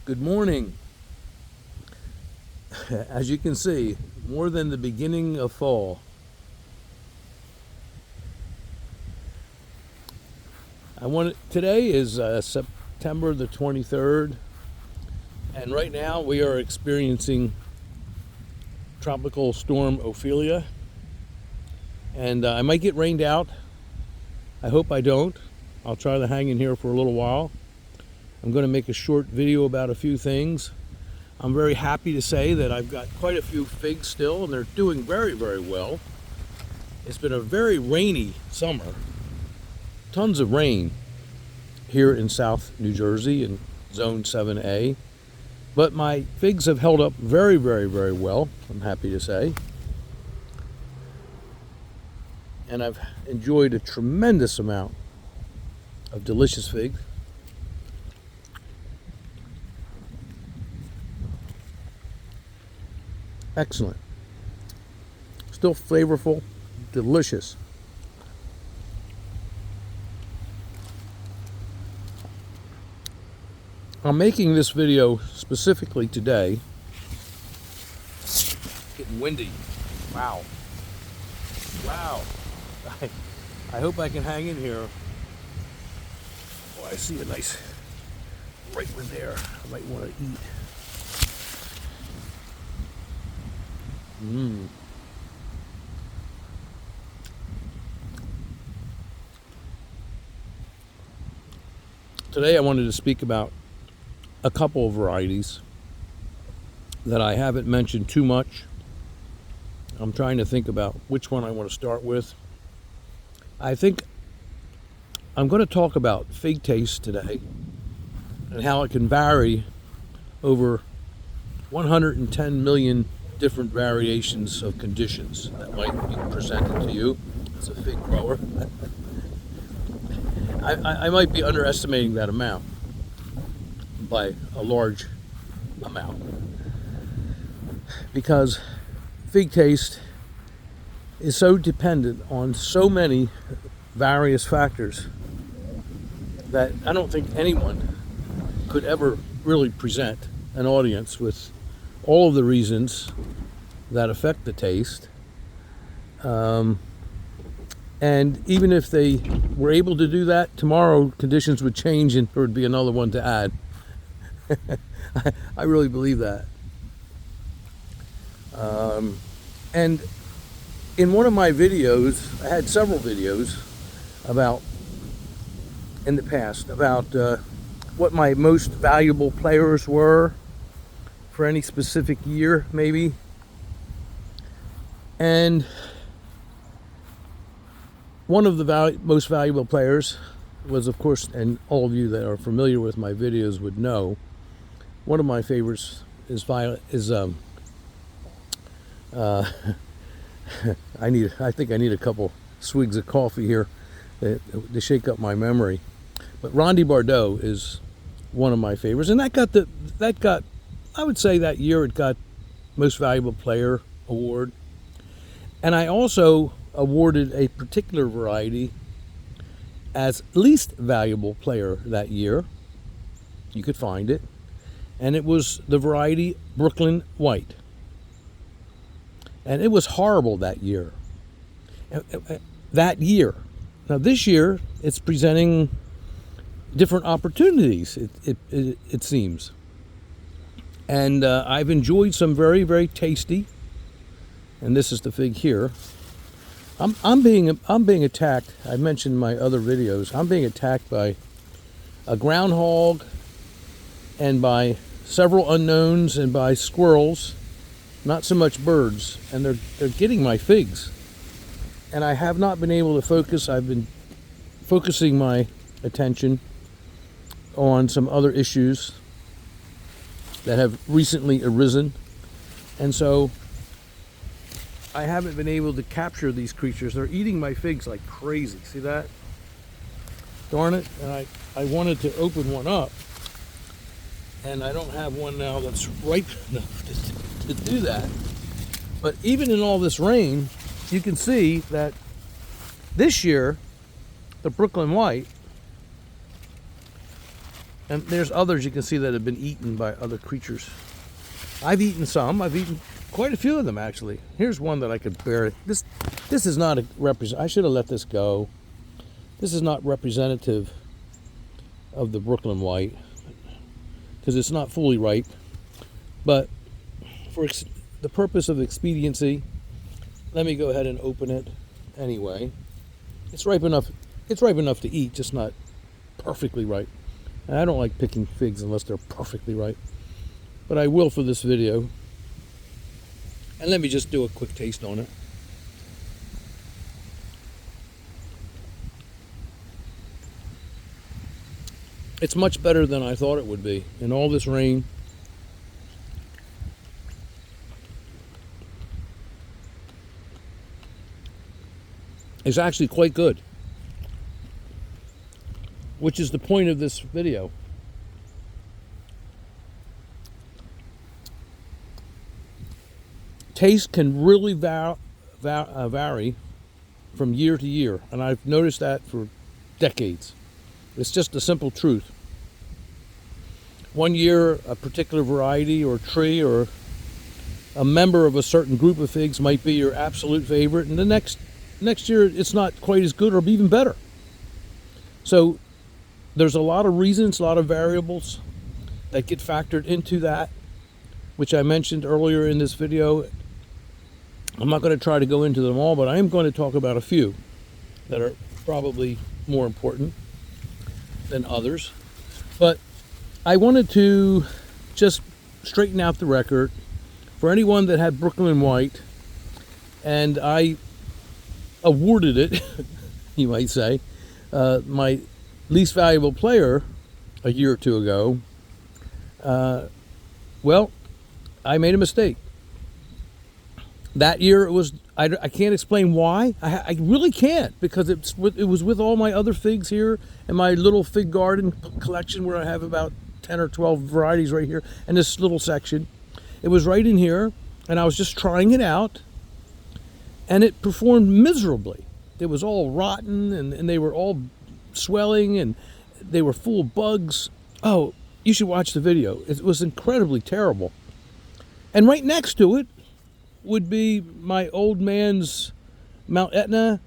Good morning. As you can see, more than the beginning of fall. Today is September the 23rd, and right now we are experiencing Tropical Storm Ophelia, and I might get rained out. I hope I don't. I'll try to hang in here for a little while. I'm going to make a short video about a few things. I'm very happy to say that I've got quite a few figs still, and they're doing very, very well. It's been a very rainy summer. Tons of rain here in South New Jersey in Zone 7A. But my figs have held up very, very, very well, I'm happy to say. And I've enjoyed a tremendous amount of delicious figs. Excellent. Still flavorful, delicious. I'm making this video specifically today. It's getting windy. Wow. Wow. I hope I can hang in here. Oh, I see a nice ripe one there. I might want to eat. Today I wanted to speak about a couple of varieties that I haven't mentioned too much. I'm trying to think about which one I want to start with. I think I'm going to talk about fig taste today and how it can vary over 110 million different variations of conditions that might be presented to you as a fig grower. I might be underestimating that amount by a large amount, because fig taste is so dependent on so many various factors that I don't think anyone could ever really present an audience with all of the reasons that affect the taste. And even if they were able to do that, tomorrow conditions would change and there would be another one to add. I really believe that. And in one of my videos, I had several videos about, in the past, about what my most valuable players were for any specific year, maybe. And one of the most valuable players was, of course, and all of you that are familiar with my videos would know, one of my favorites is I think I need a couple swigs of coffee here to shake up my memory. But Rondy Bardot is one of my favorites, and that got I would say that year it got Most Valuable Player award. And I also awarded a particular variety as least valuable player that year. You could find it. And it was the variety Brooklyn White. And it was horrible that year. Now this year, it's presenting different opportunities, it seems. And I've enjoyed some very, very tasty, and this is the fig here. I'm being attacked. I mentioned in my other videos. I'm being attacked by a groundhog, and by several unknowns, and by squirrels. Not so much birds, and they're getting my figs. And I have not been able to focus. I've been focusing my attention on some other issues that have recently arisen, and so I haven't been able to capture these creatures. They're eating my figs like crazy. See that? Darn it. And I wanted to open one up, and I don't have one now that's ripe enough to do that. But even in all this rain, you can see that this year, the Brooklyn White And there's others you can see that have been eaten by other creatures. I've eaten some. I've eaten quite a few of them, actually. Here's one that I could bear. This is not a I should have let this go. This is not representative of the Brooklyn White because it's not fully ripe. But for the purpose of expediency, let me go ahead and open it anyway. It's ripe enough. It's ripe enough to eat, just not perfectly ripe. And I don't like picking figs unless they're perfectly ripe. But I will for this video. And let me just do a quick taste on it. It's much better than I thought it would be. In all this rain, it's actually quite good. Which is the point of this video. Taste can really vary from year to year, and I've noticed that for decades. It's just a simple truth. One year, a particular variety or tree or a member of a certain group of figs might be your absolute favorite, and the next year it's not quite as good or even better. So there's a lot of reasons, a lot of variables that get factored into that, which I mentioned earlier in this video. I'm not going to try to go into them all, but I am going to talk about a few that are probably more important than others. But I wanted to just straighten out the record for anyone that had Brooklyn White, and I awarded it, you might say, my least valuable player a year or two ago. Well, I made a mistake. That year it was, I can't explain why. I really can't, because it was with all my other figs here and my little fig garden collection where I have about 10 or 12 varieties right here and this little section. It was right in here, and I was just trying it out, and it performed miserably. It was all rotten, and they were all swelling, and they were full of bugs. Oh, you should watch the video. It was incredibly terrible. And right next to it would be my old man's Mount Etna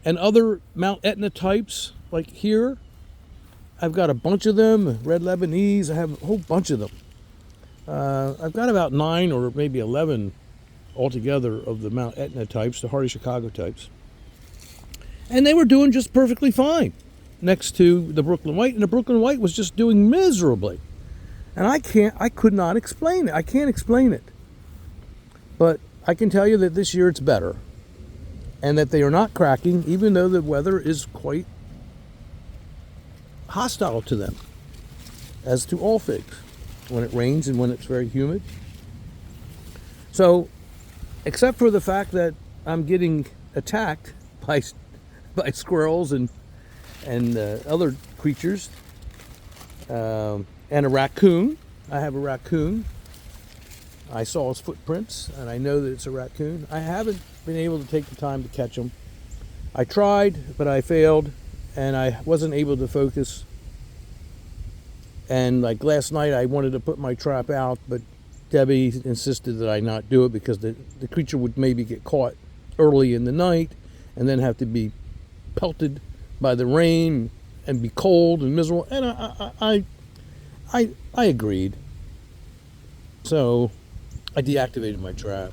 and other Mount Etna types, like here. I've got a bunch of them, red Lebanese. I have a whole bunch of them. I've got about 9 or maybe 11 altogether of the Mount Etna types, the Hardy Chicago types. And they were doing just perfectly fine next to the Brooklyn White, and the Brooklyn White was just doing miserably. And I could not explain it. I can't explain it. But I can tell you that this year it's better, and that they are not cracking, even though the weather is quite hostile to them, as to all figs, when it rains and when it's very humid. So, except for the fact that I'm getting attacked by squirrels and other creatures, and a raccoon. I have a raccoon. I saw his footprints, and I know that it's a raccoon. I haven't been able to take the time to catch him. I tried, but I failed, and I wasn't able to focus. And like last night, I wanted to put my trap out, but Debbie insisted that I not do it because the creature would maybe get caught early in the night and then have to be pelted by the rain and be cold and miserable. And I agreed. So I deactivated my trap.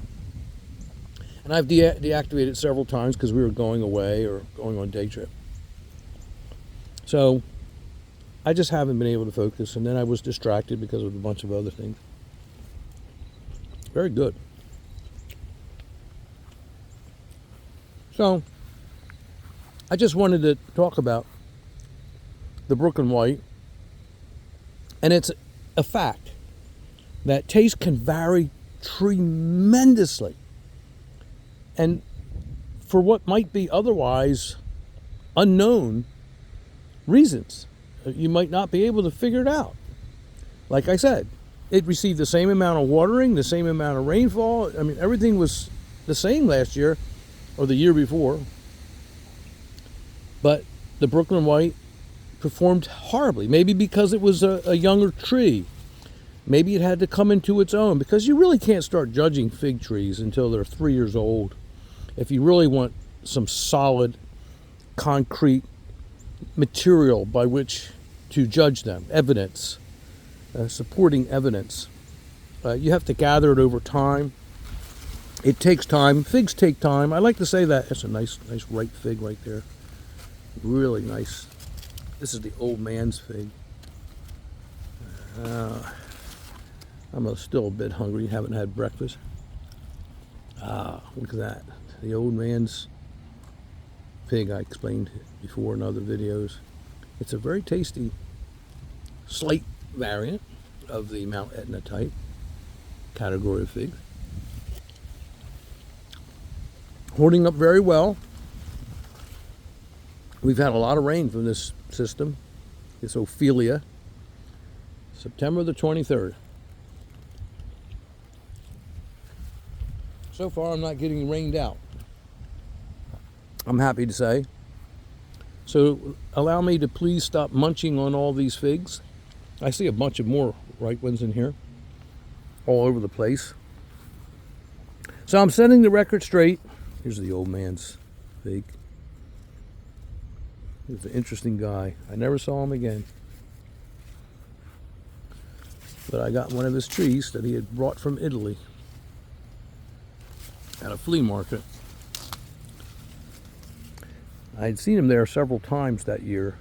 And I've deactivated several times because we were going away or going on day trip. So I just haven't been able to focus, and then I was distracted because of a bunch of other things. Very good. So I just wanted to talk about the Brooklyn White, and it's a fact that taste can vary tremendously, and for what might be otherwise unknown reasons. You might not be able to figure it out. Like I said, it received the same amount of watering, the same amount of rainfall. I mean, everything was the same last year or the year before. But the Brooklyn White performed horribly. Maybe because it was a younger tree. Maybe it had to come into its own, because you really can't start judging fig trees until they're 3 years old if you really want some solid, concrete material by which to judge them, evidence, supporting evidence. You have to gather it over time. It takes time. Figs take time. I like to say that. That's a nice ripe fig right there. Really nice. This is the old man's fig. I'm still a bit hungry. Haven't had breakfast. Look at that. The old man's fig I explained before in other videos. It's a very tasty, slight variant of the Mount Etna type category of figs. Hoarding up very well. We've had a lot of rain from this system, this Ophelia. September the 23rd. So far I'm not getting rained out, I'm happy to say. So allow me to please stop munching on all these figs. I see a bunch of more ripe ones in here, all over the place. So I'm setting the record straight. Here's the old man's fig. He's an interesting guy. I never saw him again. But I got one of his trees that he had brought from Italy at a flea market. I had seen him there several times that year.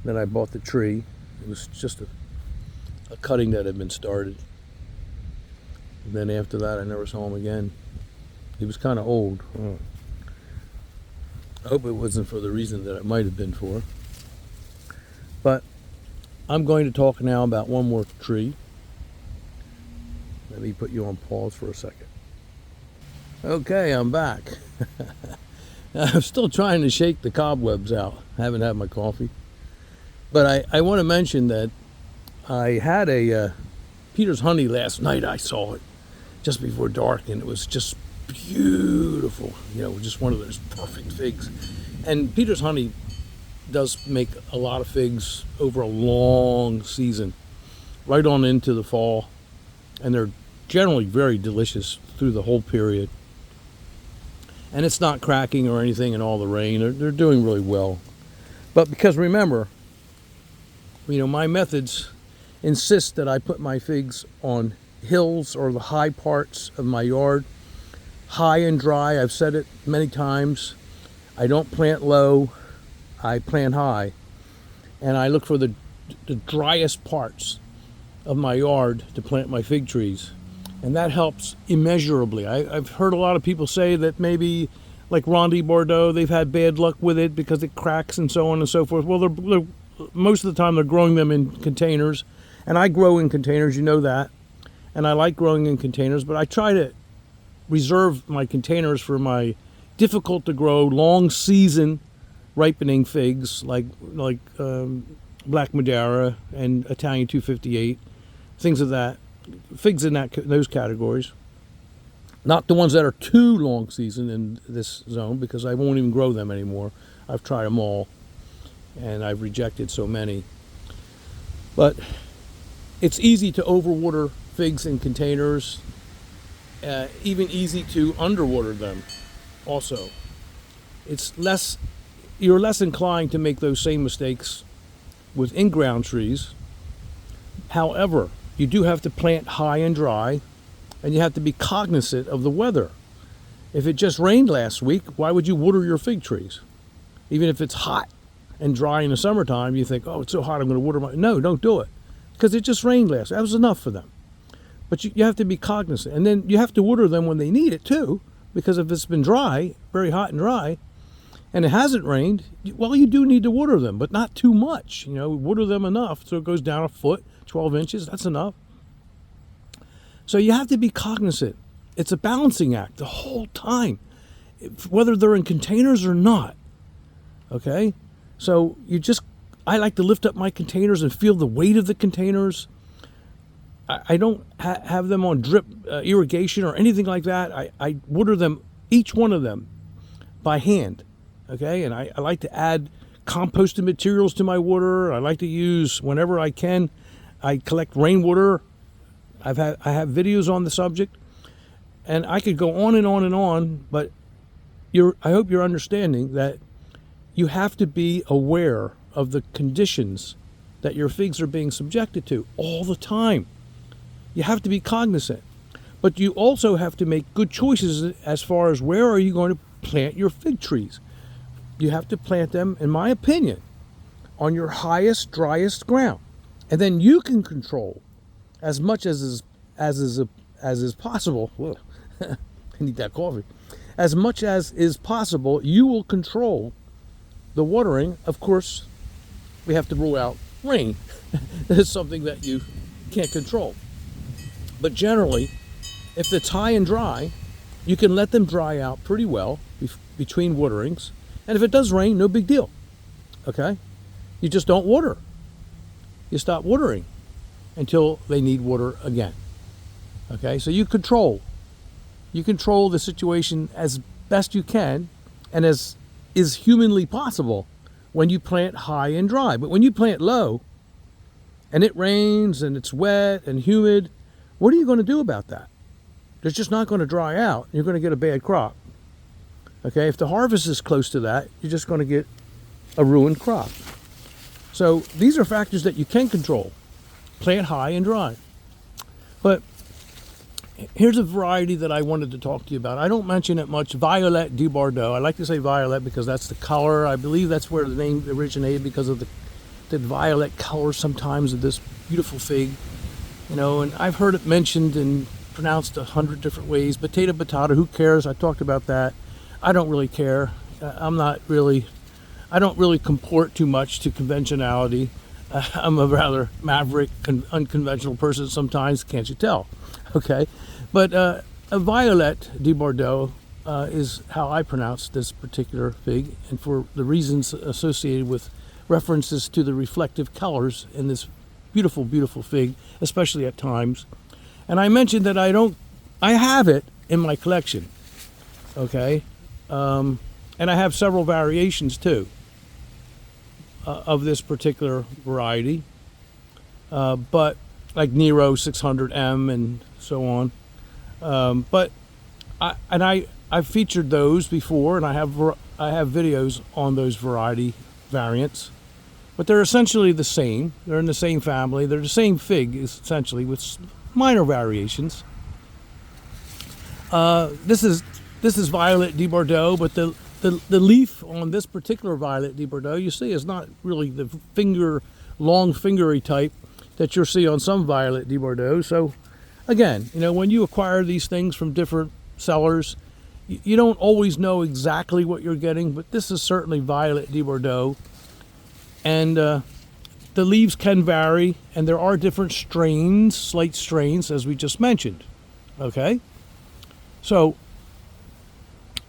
Then I bought the tree. It was just a cutting that had been started. And then after that, I never saw him again. He was kind of old. Oh. I hope it wasn't for the reason that it might have been for. But I'm going to talk now about one more tree. Let me put you on pause for a second. Okay, I'm back. I'm still trying to shake the cobwebs out. I haven't had my coffee. But I want to mention that I had a Peter's honey last night. I saw it just before dark, and it was just beautiful. You know, just one of those perfect figs. And Peter's honey does make a lot of figs over a long season, right on into the fall. And they're generally very delicious through the whole period. And it's not cracking or anything in all the rain. They're doing really well. But because remember, you know, my methods insist that I put my figs on hills or the high parts of my yard, high and dry. I've said it many times. I don't plant low, I plant high. And I look for the driest parts of my yard to plant my fig trees. And that helps immeasurably. I've heard a lot of people say that maybe, like Ronde Bordeaux, they've had bad luck with it because it cracks and so on and so forth. Well, they're most of the time they're growing them in containers. And I grow in containers, you know that. And I like growing in containers, but I try to reserve my containers for my difficult to grow, long season ripening figs like Black Madeira and Italian 258, things of that. Figs in those categories. Not the ones that are too long season in this zone, because I won't even grow them anymore. I've tried them all and I've rejected so many. But it's easy to overwater figs in containers, even easy to underwater them also. You're less inclined to make those same mistakes with in-ground trees. However, you do have to plant high and dry, and you have to be cognizant of the weather. If it just rained last week, why would you water your fig trees? Even if it's hot and dry in the summertime, you think, oh, it's so hot, I'm going to water my... No, don't do it, because it just rained last. That was enough for them. But you have to be cognizant. And then you have to water them when they need it, too, because if it's been dry, very hot and dry, and it hasn't rained, well, you do need to water them, but not too much. You know, water them enough so it goes down a foot, 12 inches, that's enough. So you have to be cognizant. It's a balancing act the whole time, whether they're in containers or not. Okay? So I like to lift up my containers and feel the weight of the containers. I don't have them on drip irrigation or anything like that. I water them, each one of them, by hand. Okay? And I like to add composted materials to my water. I like to use, whenever I can, I collect rainwater. I have videos on the subject, and I could go on and on and on, but I hope you're understanding that you have to be aware of the conditions that your figs are being subjected to all the time. You have to be cognizant, but you also have to make good choices as far as where are you going to plant your fig trees. You have to plant them, in my opinion, on your highest, driest ground, and then you can control as much as is possible. Whoa, I need that coffee. As much as is possible, you will control the watering. Of course, we have to rule out rain. That is something that you can't control. But generally, if it's high and dry, you can let them dry out pretty well between waterings. And if it does rain, no big deal. Okay? You just don't water. You stop watering until they need water again. Okay? So you control the situation as best you can and as is humanly possible when you plant high and dry. But when you plant low and it rains and it's wet and humid, what are you going to do about that? It's just not going to dry out. You're going to get a bad crop. Okay, if the harvest is close to that, you're just going to get a ruined crop. So these are factors that you can control. Plant high and dry. But here's a variety that I wanted to talk to you about. I don't mention it much. Violette de Bordeaux. I like to say violet because that's the color. I believe that's where the name originated, because of the violet color sometimes of this beautiful fig. You know, and I've heard it mentioned and pronounced 100 different ways. Potato, who cares? I talked about that. I don't really care. I don't really comport too much to conventionality. I'm a rather maverick, unconventional person sometimes, can't you tell? Okay, but a Violette de Bordeaux is how I pronounce this particular fig, and for the reasons associated with references to the reflective colors in this beautiful, beautiful fig, especially at times. And I mentioned that I have it in my collection, okay? And I have several variations too of this particular variety, but like Nero 600M and so on. But I've featured those before, and I have videos on those variety variants. But they're essentially the same. They're in the same family. They're the same fig, essentially, with minor variations. This is Violette de Bordeaux, but the leaf on this particular Violette de Bordeaux, you see, is not really the long fingery type that you'll see on some Violette de Bordeaux. So, again, you know, when you acquire these things from different sellers, you don't always know exactly what you're getting, but this is certainly Violette de Bordeaux. And the leaves can vary, and there are different strains, slight strains, as we just mentioned. Okay? So,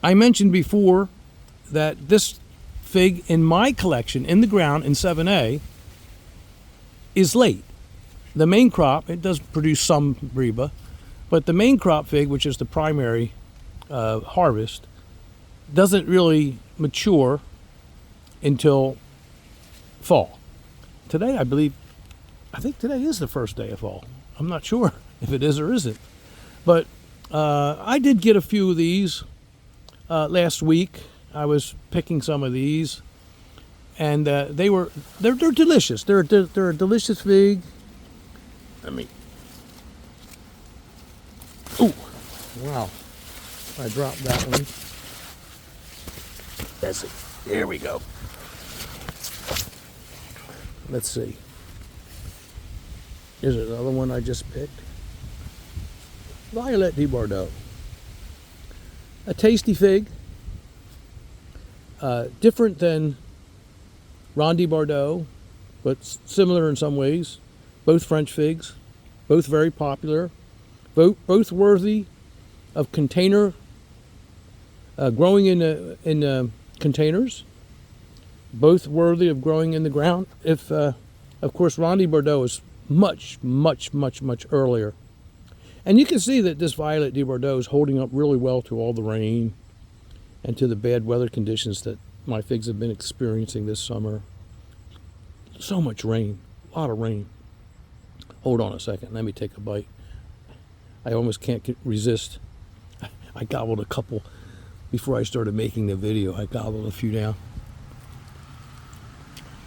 I mentioned before that this fig in my collection, in the ground, in 7A, is late. The main crop, it does produce some reba, but the main crop fig, which is the primary harvest, doesn't really mature until fall. Today, I think today is the first day of fall. I'm not sure if it is or isn't. But I did get a few of these last week. I was picking some of these, and they're delicious. They're a delicious fig. Oh, wow! I dropped that one. That's it. There we go. Let's see. Here's another one I just picked. Violette de Bordeaux. A tasty fig. Different than Ronde de Bordeaux, but similar in some ways. Both French figs. Both very popular. Both worthy of container, growing in containers. Both worthy of growing in the ground. If, of course, Ronde de Bordeaux is much, much, much, much earlier. And you can see that this Violette de Bordeaux is holding up really well to all the rain and to the bad weather conditions that my figs have been experiencing this summer. So much rain, a lot of rain. Hold on a second, let me take a bite. I almost can't resist. I gobbled a couple before I started making the video. I gobbled a few down.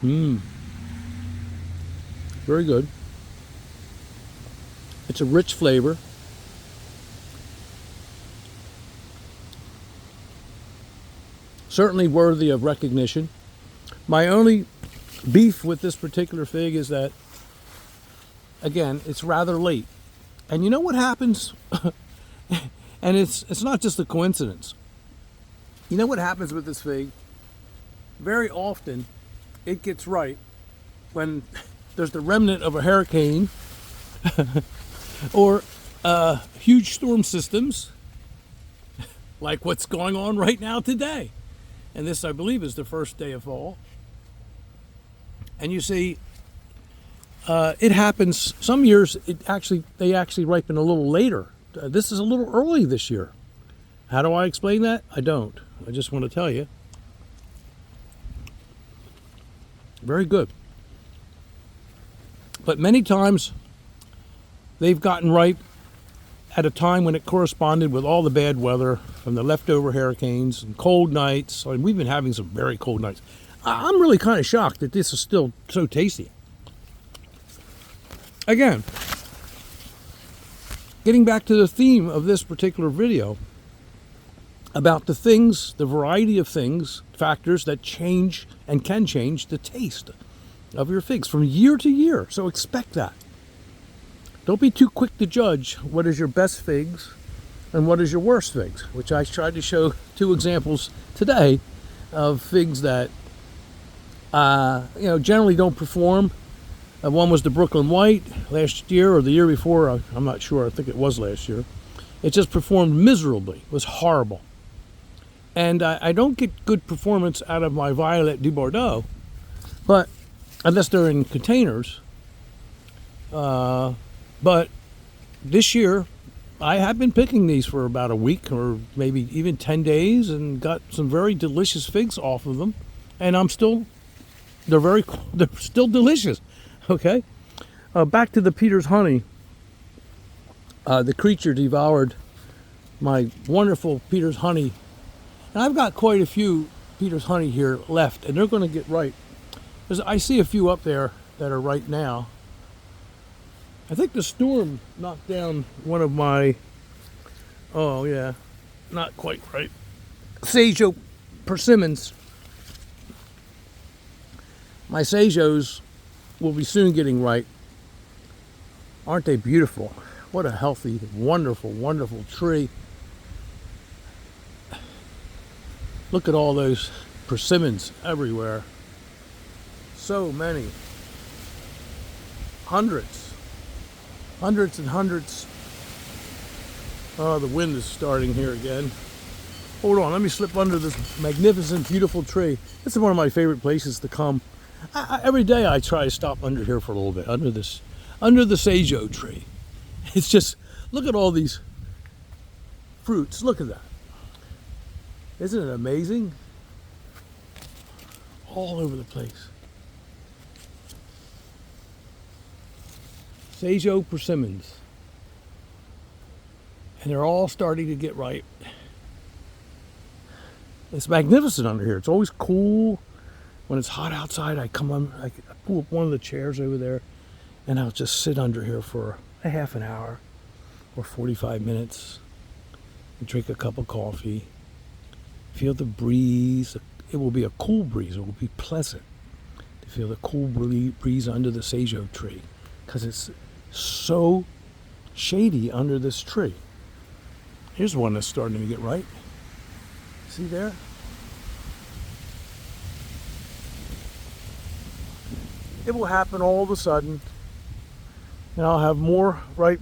Very good. It's a rich flavor. Certainly worthy of recognition. My only beef with this particular fig is that, again, it's rather late. And you know what happens? And it's not just a coincidence. You know what happens with this fig? Very often, it gets ripe when there's the remnant of a hurricane or huge storm systems like what's going on right now today. And this, I believe, is the first day of fall. And you see, it happens some years. They actually ripen a little later. This is a little early this year. How do I explain that? I don't. I just want to tell you. Very good. But many times they've gotten ripe at a time when it corresponded with all the bad weather from the leftover hurricanes and cold nights. I mean, we've been having some very cold nights. I'm really kind of shocked that this is still so tasty. Again, getting back to the theme of this particular video about the variety of things, factors that change and can change the taste of your figs from year to year. So expect that. Don't be too quick to judge what is your best figs and what is your worst figs, which I tried to show two examples today of figs that generally don't perform. One was the Brooklyn White last year or the year before. I'm not sure. I think it was last year. It just performed miserably. It was horrible. And I don't get good performance out of my Violet du Bordeaux, but unless they're in containers. But this year, I have been picking these for about a week or maybe even 10 days and got some very delicious figs off of them. And they're still delicious. Okay. Back to the Peter's honey. The creature devoured my wonderful Peter's honey. And I've got quite a few Peter's honey here left, and they're going to get ripe. I see a few up there that are ripe now. I think the storm knocked down one of my, not quite right, Sagio persimmons. My Sagios will be soon getting ripe. Aren't they beautiful? What a healthy, wonderful, wonderful tree. Look at all those persimmons everywhere. So many. Hundreds and hundreds. Oh, the wind is starting here again. Hold on, let me slip under this magnificent, beautiful tree. This is one of my favorite places to come. Every day I try to stop under here for a little bit, under the Sagio tree. It's just, look at all these fruits. Look at that. Isn't it amazing? All over the place. Sagio persimmons. And they're all starting to get ripe. It's magnificent under here. It's always cool. When it's hot outside, I pull up one of the chairs over there and I'll just sit under here for a half an hour or 45 minutes and drink a cup of coffee. Feel the breeze. It will be a cool breeze. It will be pleasant to feel the cool breeze under the Sagio tree because it's so shady under this tree. Here's one that's starting to get ripe. See there? It will happen all of a sudden, and I'll have more ripe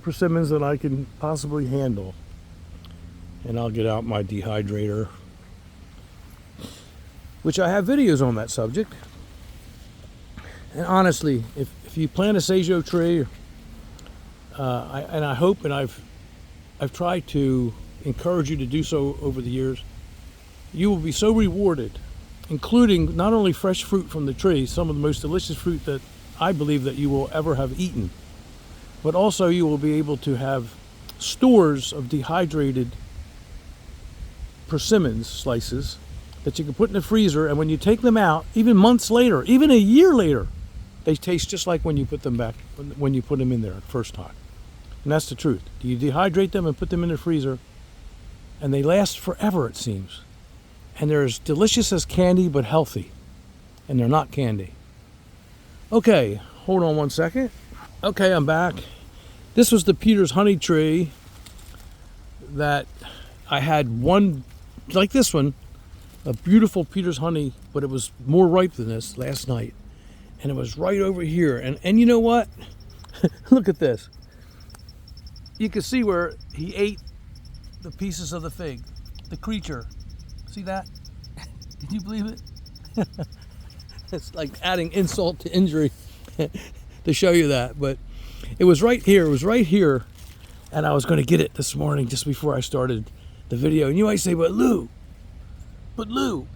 persimmons than I can possibly handle. And I'll get out my dehydrator, which I have videos on that subject. And honestly, if you plant a Sagio tree, I hope, and I've tried to encourage you to do so over the years, you will be so rewarded, including not only fresh fruit from the tree, some of the most delicious fruit that I believe that you will ever have eaten, but also you will be able to have stores of dehydrated persimmons slices that you can put in the freezer, and when you take them out, even months later, even a year later, they taste just like when you put them back, when you put them in there the first time. And that's the truth. You dehydrate them and put them in the freezer, and they last forever, it seems. And they're as delicious as candy, but healthy. And they're not candy. Okay, hold on one second. Okay, I'm back. This was the Peter's honey tree that I had one, like this one, a beautiful Peter's honey, but it was more ripe than this last night. And it was right over here. And you know what? Look at this. You can see where he ate the pieces of the fig, the creature. See that? Can you believe it? It's like adding insult to injury to show you that. But it was right here. It was right here. And I was going to get it this morning just before I started the video. And you might say, but Lou,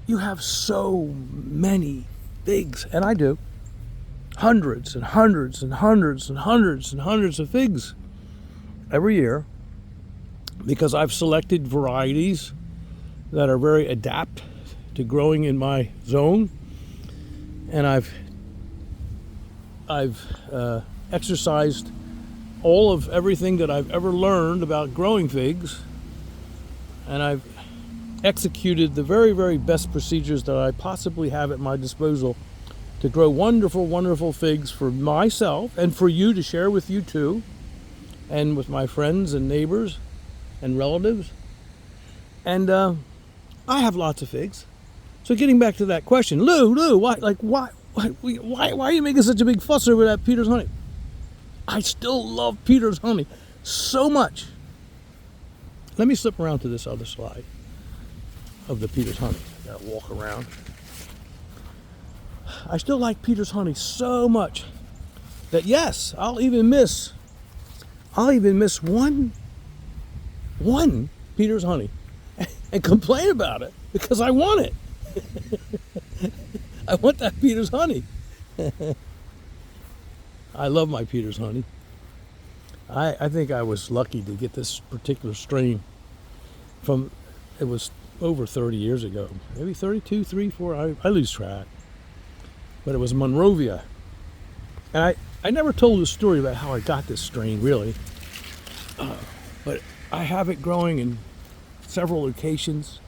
you have so many figs. And I do. Hundreds and hundreds and hundreds and hundreds and hundreds of figs every year, because I've selected varieties that are very adapt to growing in my zone, and I've exercised all of everything that I've ever learned about growing figs, and I've executed the very, very best procedures that I possibly have at my disposal to grow wonderful, wonderful figs for myself and for you to share with you too, and with my friends and neighbors and relatives. And I have lots of figs. So getting back to that question, Lou, why are you making such a big fuss over that Peter's honey? I still love Peter's honey so much. Let me slip around to this other slide of the Peter's honey. I gotta walk around. I still like Peter's honey so much that yes, I'll even miss one Peter's honey and complain about it because I want it. I want that Peter's honey. I love my Peter's honey. I think I was lucky to get this particular strain from, it was over 30 years ago, maybe 32, 3, 4, I lose track. But it was Monrovia. And I never told the story about how I got this strain, really. But I have it growing in several locations.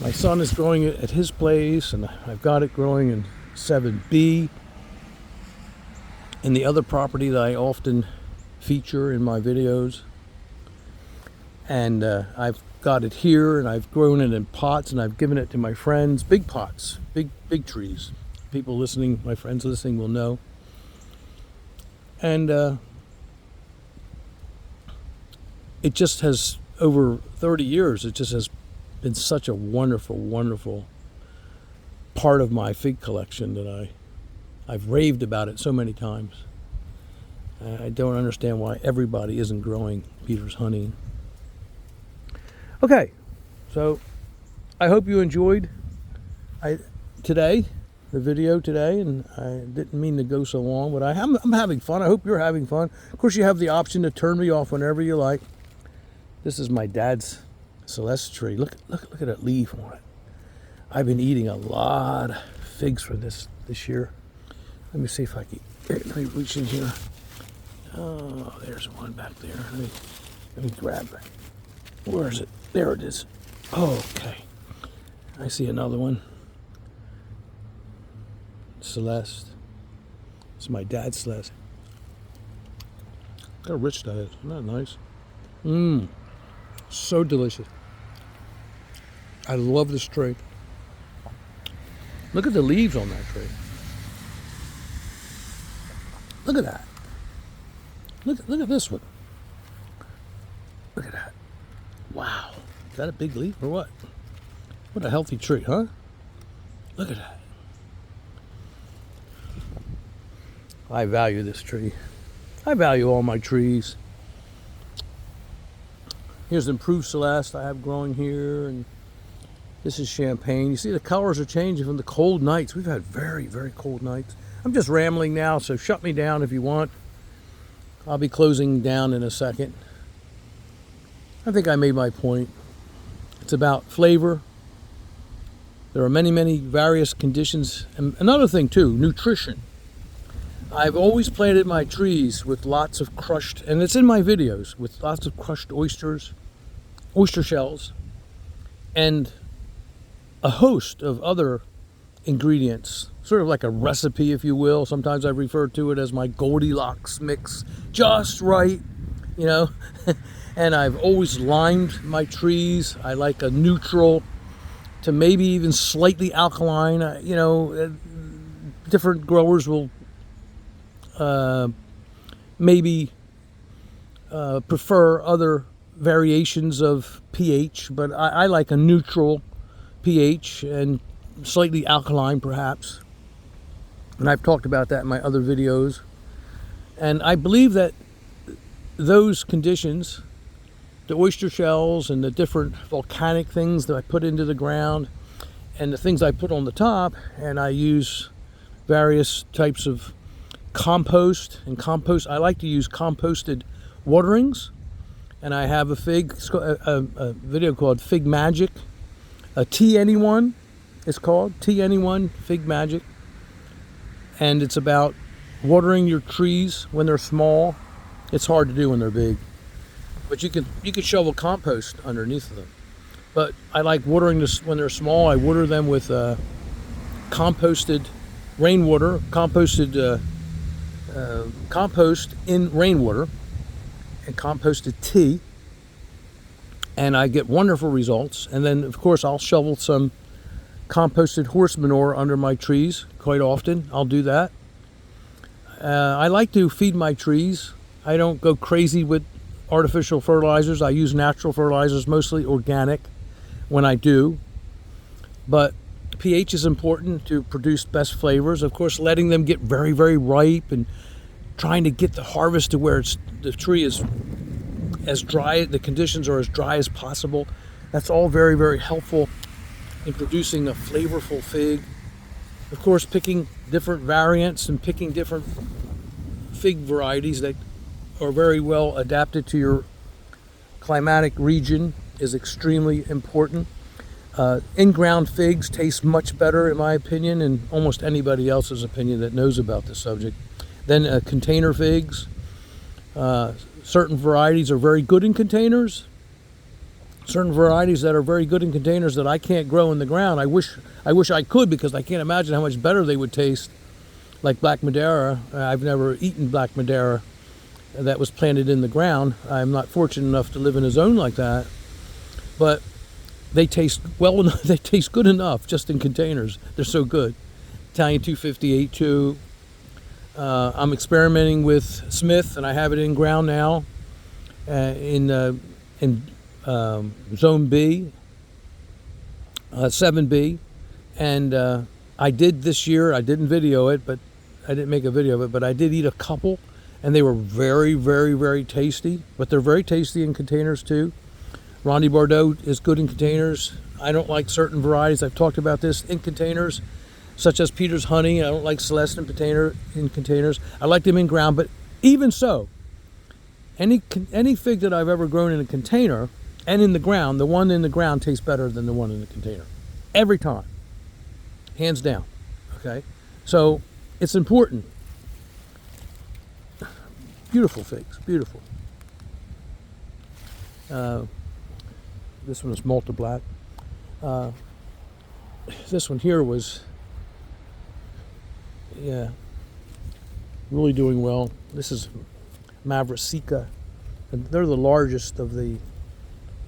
My son is growing it at his place, and I've got it growing in 7B. And the other property that I often feature in my videos. And I've got it here, and I've grown it in pots, and I've given it to my friends, big pots, big trees. People listening, my friends listening will know. And it just has, over 30 years, it just has been such a wonderful, wonderful part of my fig collection that I've raved about it so many times. I don't understand why everybody isn't growing Peter's honey. Okay, so I hope you enjoyed the video today, and I didn't mean to go so long, but I'm having fun. I hope you're having fun. Of course, you have the option to turn me off whenever you like. This is my dad's Celeste tree. Look at that leaf on it. I've been eating a lot of figs for this year. Let me see if I can. Let me reach in here. Oh, there's one back there. Let me grab it. Where is it? There it is. Oh, okay. I see another one. Celeste. It's my dad's Celeste. Look how rich that is. Isn't that nice? Mmm. So delicious. I love this tree. Look at the leaves on that tree. Look at that. Look at this one. Look at that. Wow. Is that a big leaf or what? What a healthy tree, huh? Look at that. I value this tree. I value all my trees. Here's improved Celeste I have growing here, and this is Champagne. You see the colors are changing from the cold nights. We've had very, very cold nights. I'm just rambling now, so shut me down if you want. I'll be closing down in a second. I think I made my point. It's about flavor. There are many, many various conditions. And another thing too, nutrition. I've always planted my trees with lots of crushed, and it's in my videos, with lots of crushed oysters, oyster shells, and a host of other ingredients, sort of like a recipe, if you will. Sometimes I refer to it as my Goldilocks mix, just right, you know. And I've always limed my trees. I like a neutral to maybe even slightly alkaline. You know, different growers will maybe prefer other variations of pH, but I like a neutral pH and slightly alkaline perhaps. And I've talked about that in my other videos. And I believe that those conditions, the oyster shells and the different volcanic things that I put into the ground and the things I put on the top, and I use various types of compost. And compost, I like to use composted waterings, and I have a video called Fig Magic, Tea Anyone it's called, Tea Anyone Fig Magic, and it's about watering your trees when they're small. It's hard to do when they're big, but you can shovel compost underneath them. But I like watering this when they're small. I water them with composted rainwater, compost in rainwater, and composted tea, and I get wonderful results. And then of course I'll shovel some composted horse manure under my trees quite often. I'll do that. I like to feed my trees. I don't go crazy with artificial fertilizers. I use natural fertilizers, mostly organic when I do. But pH is important to produce best flavors. Of course, letting them get very, very ripe and trying to get the harvest to where the tree is as dry, the conditions are as dry as possible. That's all very, very helpful in producing a flavorful fig. Of course, picking different variants and picking different fig varieties that are very well adapted to your climatic region is extremely important. In-ground figs taste much better, in my opinion, and almost anybody else's opinion that knows about the subject, than container figs. Certain varieties are very good in containers. Certain varieties that are very good in containers that I can't grow in the ground. I wish I could, because I can't imagine how much better they would taste. Like Black Madeira. I've never eaten Black Madeira that was planted in the ground. I'm not fortunate enough to live in a zone like that. But they taste well enough. They taste good enough just in containers. They're so good. Italian 258 too. I'm experimenting with Smith, and I have it in ground now in Zone B, 7B, and I did this year. I didn't video it, but I didn't make a video of it. But I did eat a couple, and they were very, very, very tasty. But they're very tasty in containers too. Ronde Bordeaux is good in containers. I don't like certain varieties. I've talked about this in containers, such as Peter's Honey. I don't like Celeste in containers. I like them in ground, but even so, any fig that I've ever grown in a container and in the ground, the one in the ground tastes better than the one in the container. Every time. Hands down. Okay? So, it's important. Beautiful figs. Beautiful. This one is Malta Black. This one here was, yeah, really doing well. This is Mavricica. And they're the largest of the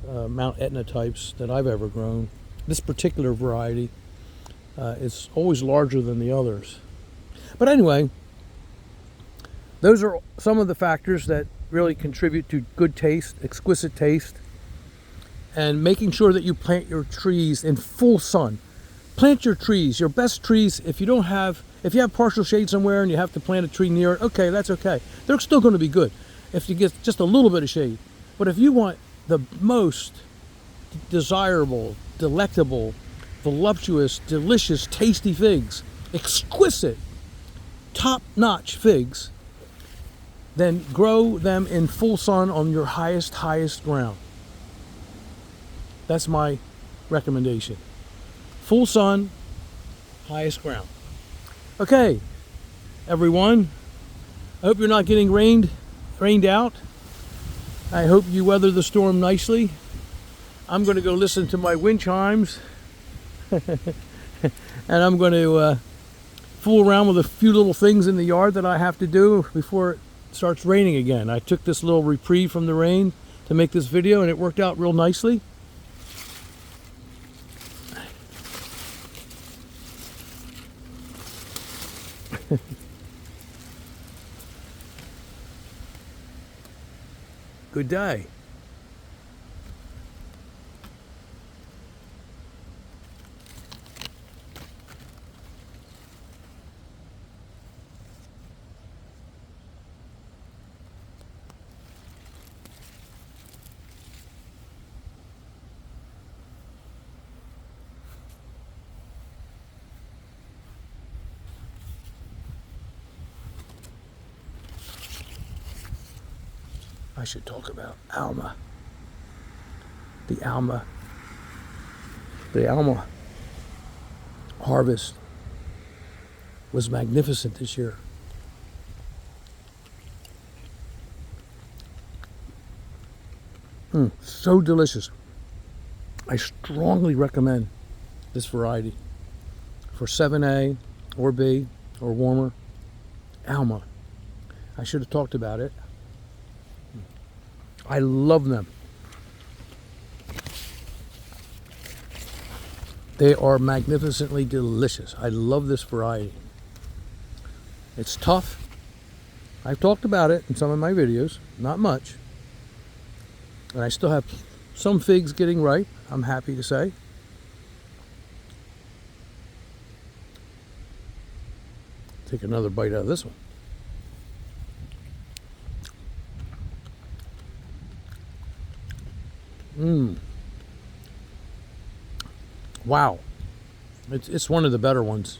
Mount Etna types that I've ever grown. This particular variety is always larger than the others. But anyway, those are some of the factors that really contribute to good taste, exquisite taste, and making sure that you plant your trees in full sun. Plant your trees, your best trees. If you have partial shade somewhere and you have to plant a tree near it, okay, that's okay. They're still going to be good if you get just a little bit of shade. But if you want the most desirable, delectable, voluptuous, delicious, tasty figs, exquisite, top-notch figs, then grow them in full sun on your highest ground. That's my recommendation. Full sun, highest ground. Okay, everyone. I hope you're not getting rained out. I hope you weather the storm nicely. I'm going to go listen to my wind chimes. And I'm going to fool around with a few little things in the yard that I have to do before it starts raining again. I took this little reprieve from the rain to make this video, and it worked out real nicely. Good day. I should talk about Alma. The Alma harvest was magnificent this year. So delicious. I strongly recommend this variety for 7A or B or warmer. Alma. I should have talked about it. I love them. They are magnificently delicious. I love this variety. It's tough. I've talked about it in some of my videos, not much. And I still have some figs getting ripe, I'm happy to say. Take another bite out of this one. Wow. It's one of the better ones.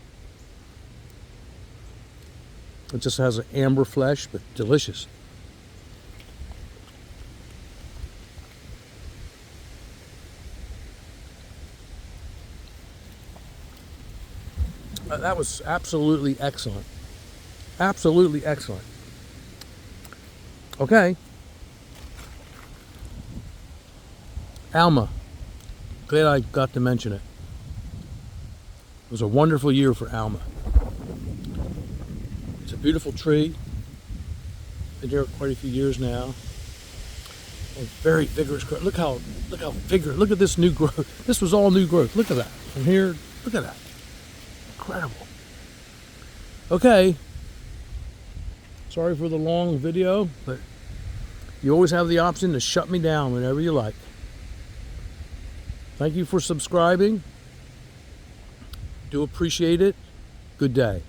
It just has an amber flesh, but delicious. That was absolutely excellent. Absolutely excellent. Okay. Alma. Glad I got to mention it. It was a wonderful year for Alma. It's a beautiful tree. Been here quite a few years now. And very vigorous growth. Look how vigorous. Look at this new growth. This was all new growth. Look at that. From here, look at that. Incredible. Okay. Sorry for the long video, but you always have the option to shut me down whenever you like. Thank you for subscribing. Do appreciate it. Good day.